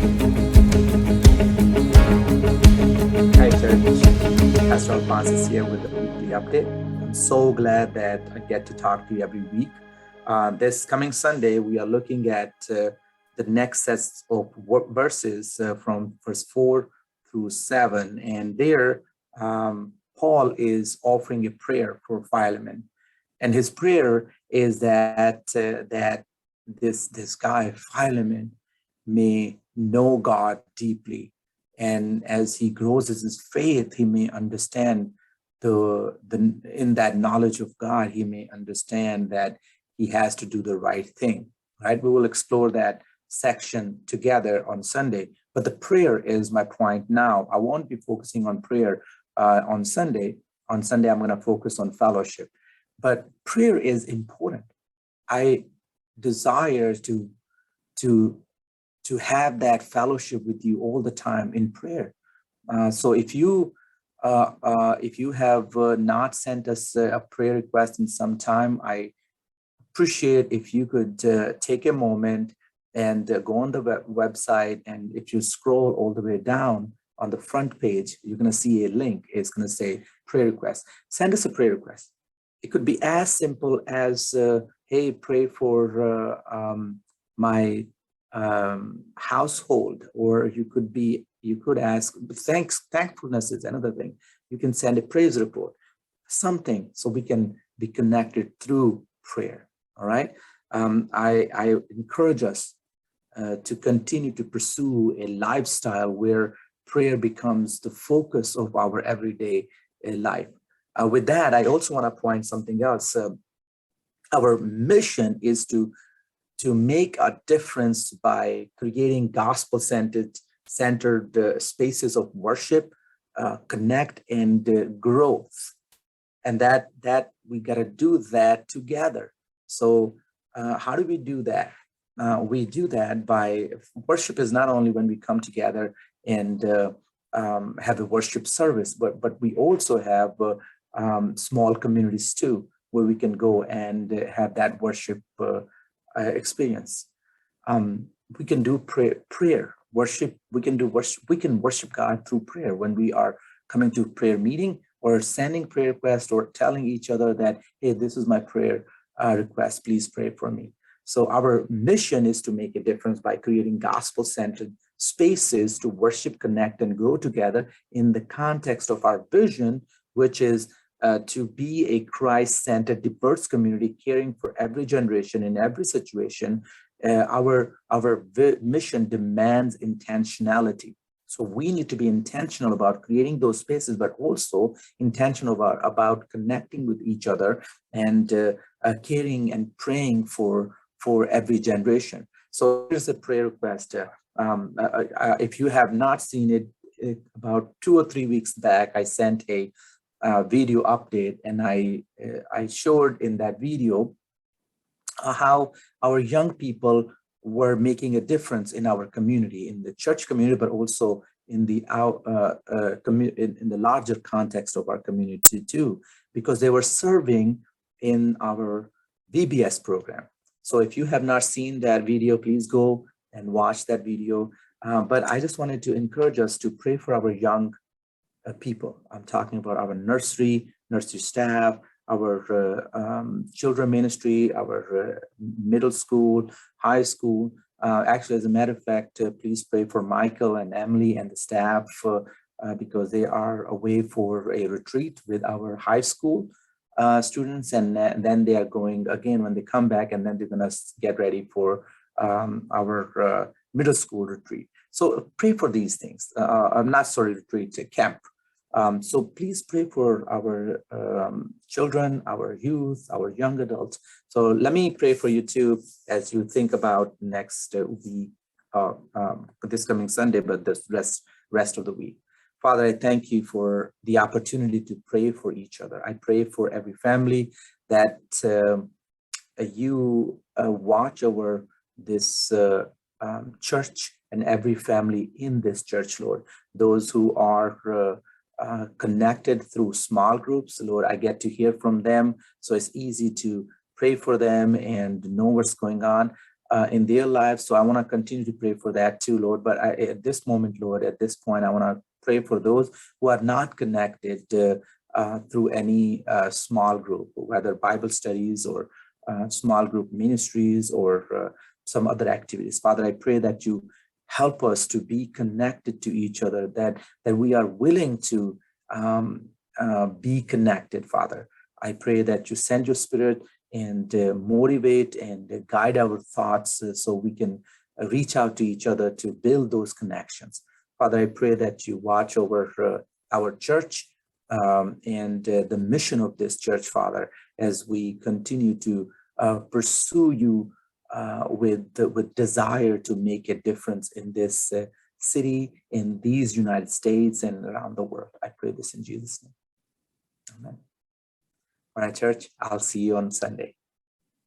Hi, Church. Pastor Alphonsus here with the weekly update. I'm so glad that I get to talk to you every week. This coming Sunday, we are looking at the next sets of verses from verse 4 through 7. And there, Paul is offering a prayer for Philemon. And his prayer is that this guy, Philemon, may know God deeply, and as he grows in his faith, he may understand the in that knowledge of God, he may understand that he has to do the right thing. Right? We will explore that section together on Sunday. But the prayer is my point now. I won't be focusing on prayer on Sunday. On Sunday, I'm going to focus on fellowship. But prayer is important. I desire to have that fellowship with you all the time in prayer. So if you have not sent us a prayer request in some time, I appreciate if you could take a moment and go on the website. And if you scroll all the way down on the front page, you're going to see a link. It's going to say prayer request. Send us a prayer request. It could be as simple as, hey, pray for my household, or you could ask. Thankfulness is another thing. You can send a praise report, something, so we can be connected through prayer. All right. I encourage us to continue to pursue a lifestyle where prayer becomes the focus of our everyday life. With that, I also want to point something else. Our mission is to make a difference by creating gospel-centered spaces of worship, connect, and growth. And that we got to do that together. So how do we do that? We do that by worship is not only when we come together and have a worship service, but we also have small communities too, where we can go and have that worship experience. We can do prayer, worship. We can do worship. We can worship God through prayer when we are coming to prayer meeting or sending prayer requests or telling each other that, hey, this is my prayer request. Please pray for me. So our mission is to make a difference by creating gospel-centered spaces to worship, connect, and grow together in the context of our vision, which is to be a Christ-centered, diverse community, caring for every generation in every situation. Our mission demands intentionality. So we need to be intentional about creating those spaces, but also intentional about connecting with each other and caring and praying for every generation. So here's a prayer request. If you have not seen it, about 2 or 3 weeks back, I sent a video update, and I showed in that video how our young people were making a difference in our community, in the church community, but also in the in the larger context of our community too, because they were serving in our VBS program. So if you have not seen that video, please go and watch that video. But I just wanted to encourage us to pray for our young people. I'm talking about our nursery staff, our children ministry, our middle school, high school. Actually, as a matter of fact, please pray for Michael and Emily and the staff because they are away for a retreat with our high school students, and then they are going again when they come back, and then they're going to get ready for our middle school retreat. So pray for these things. I'm not sorry, retreat, camp. So please pray for our children, our youth, our young adults. So let me pray for you too as you think about next week, this coming Sunday, but the rest of the week. Father, I thank you for the opportunity to pray for each other. I pray for every family that you watch over this church and every family in this church, Lord. Those who are connected through small groups, Lord, I get to hear from them. So it's easy to pray for them and know what's going on. in their lives. So I want to continue to pray for that too, Lord. But at this moment, Lord, at this point, I want to pray for those who are not connected through any small group, whether Bible studies or small group ministries or some other activities. Father, I pray that you help us to be connected to each other, that we are willing to be connected, Father. I pray that you send your spirit and motivate and guide our thoughts so we can reach out to each other to build those connections. Father, I pray that you watch over our church and the mission of this church, Father, as we continue to pursue you with desire to make a difference in this city, in these United States, and around the world. I pray this in Jesus' name. Amen. All right, church, I'll see you on Sunday.